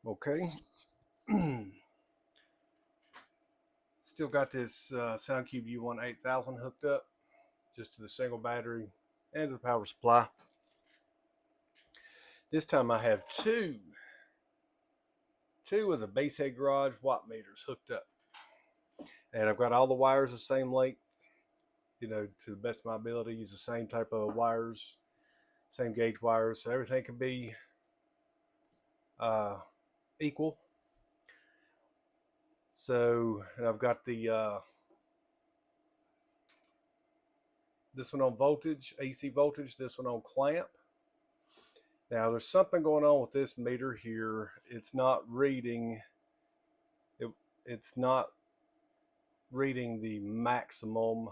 Okay. Still got this SoundCube U1 8000 hooked up just to the single battery and to the power supply. This time I have two of the BassHead garage watt meters hooked up. And I've got all the wires the same length, to the best of my ability, use the same type of wires, same gauge wires, so everything can be equal. So, and I've got the this one on voltage, AC voltage, this one on clamp. Now there's something going on with this meter here. It's not reading it's not reading the maximum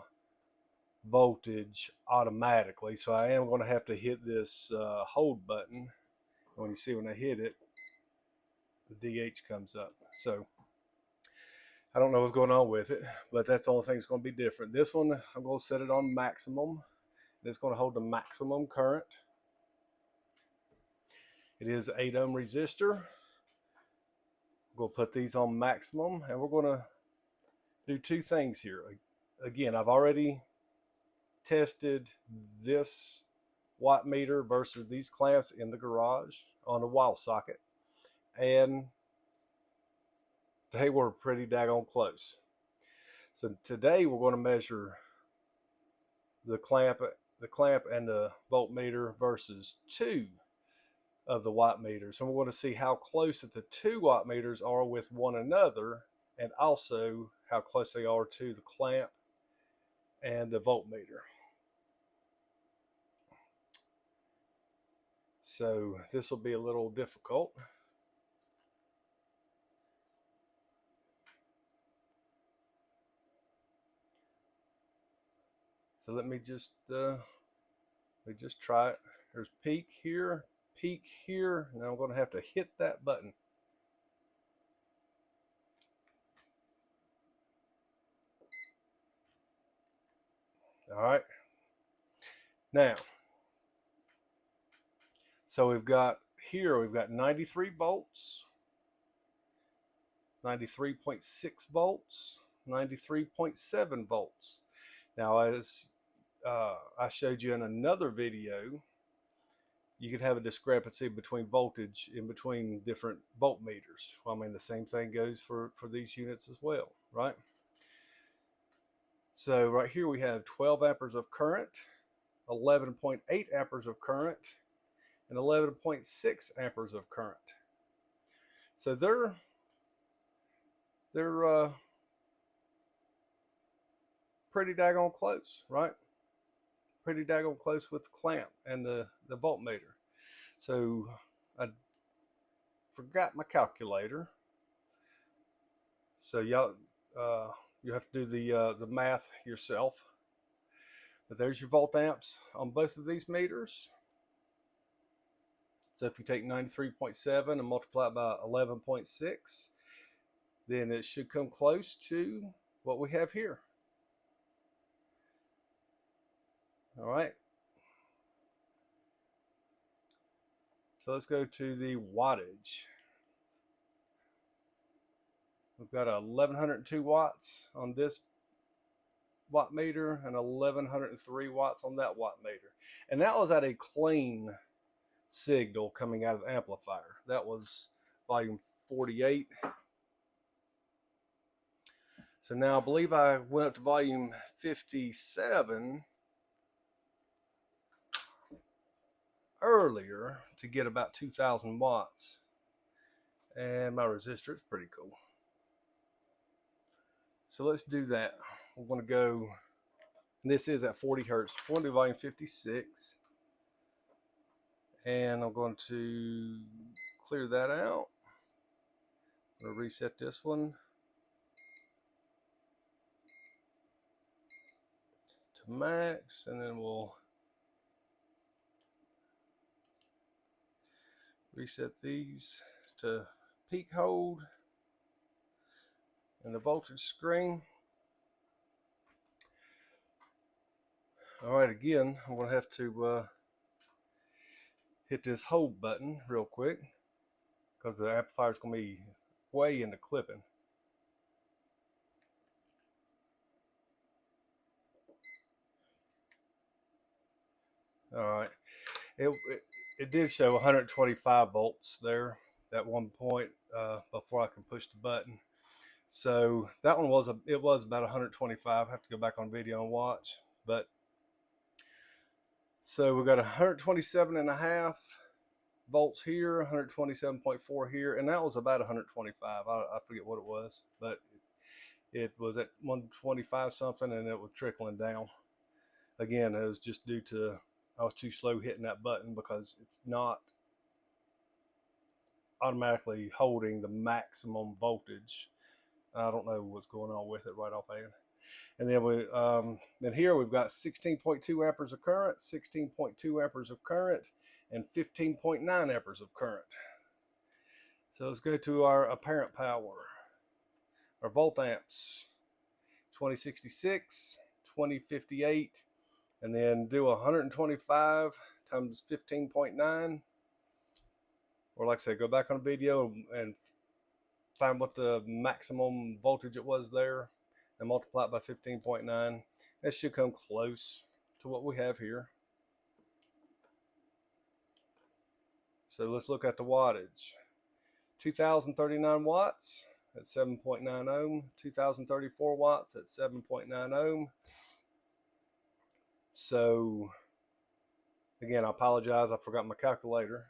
voltage automatically, so I am going to have to hit this hold button. When I hit it, the DH comes up. So I don't know what's going on with it, but that's the only thing that's going to be different. This one, I'm going to set it on maximum. It's going to hold the maximum current. It is an 8 ohm resistor. We'll put these on maximum, and we're going to do two things here. Again, I've already tested this watt meter versus these clamps in the garage on a wall socket, and they were pretty daggone close. So today we're going to measure the clamp and the voltmeter versus two of the watt meters, and we're going to see how close that the 2 watt meters are with one another, and also how close they are to the clamp and the voltmeter. So this will be a little difficult. So let me just try it. There's peak here, and I'm going to have to hit that button. All right. Now, so we've got 93 volts, 93.6 volts, 93.7 volts. Now, as I showed you in another video, you could have a discrepancy between voltage in between different voltmeters. Well, I mean, the same thing goes for these units as well, right? So right here we have 12 amperes of current, 11.8 amperes of current, and 11.6 amperes of current. So they're pretty daggone close, right? Pretty daggone close with the clamp and the voltmeter. So I forgot my calculator. So y'all, you have to do the math yourself. But there's your volt amps on both of these meters. So if you take 93.7 and multiply it by 11.6, then it should come close to what we have here. All right. So let's go to the wattage. We've got 1102 watts on this watt meter and 1103 watts on that watt meter. And that was at a clean signal coming out of the amplifier. That was volume 48. So now I believe I went up to volume 57 earlier to get about 2,000 watts. And my resistor is pretty cool. So let's do that. We're going to go, and this is at 40 hertz. We're going to do volume 56. And I'm going to clear that out. I'm going to reset this one to max, and then we'll reset these to peak hold and the voltage screen. All right, again, I'm going to have to hit this hold button real quick. because the amplifier is going to be way into clipping. All right, it did show 125 volts there at one point before I could push the button. So that one was about 125. I have to go back on video and watch. But so we got 127.5 volts here, 127.4 here, and that was about 125. I forget what it was, but it was at 125 something, and it was trickling down. Again, it was just due to I was too slow hitting that button because it's not automatically holding the maximum voltage. I don't know what's going on with it right offhand. And then here we've got 16.2 amperes of current, 16.2 amperes of current, and 15.9 amperes of current. So let's go to our apparent power. Our volt amps, 2066, 2058, and then do 125 times 15.9. Or like I said, go back on the video and find what the maximum voltage it was there and multiply it by 15.9. It should come close to what we have here. So let's look at the wattage. 2039 watts at 7.9 ohm, 2034 watts at 7.9 ohm. So again, I apologize, I forgot my calculator.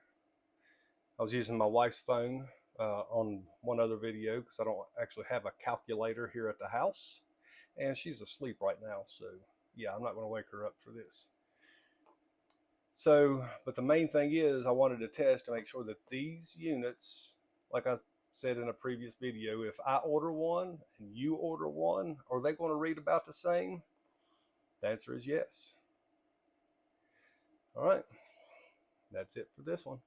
I was using my wife's phone on one other video because I don't actually have a calculator here at the house, and she's asleep right now, so yeah, I'm not going to wake her up for this. So, but the main thing is I wanted to test to make sure that these units, like I said in a previous video, if I order one and you order one, are they going to read about the same? The answer is yes. All right, that's it for this one.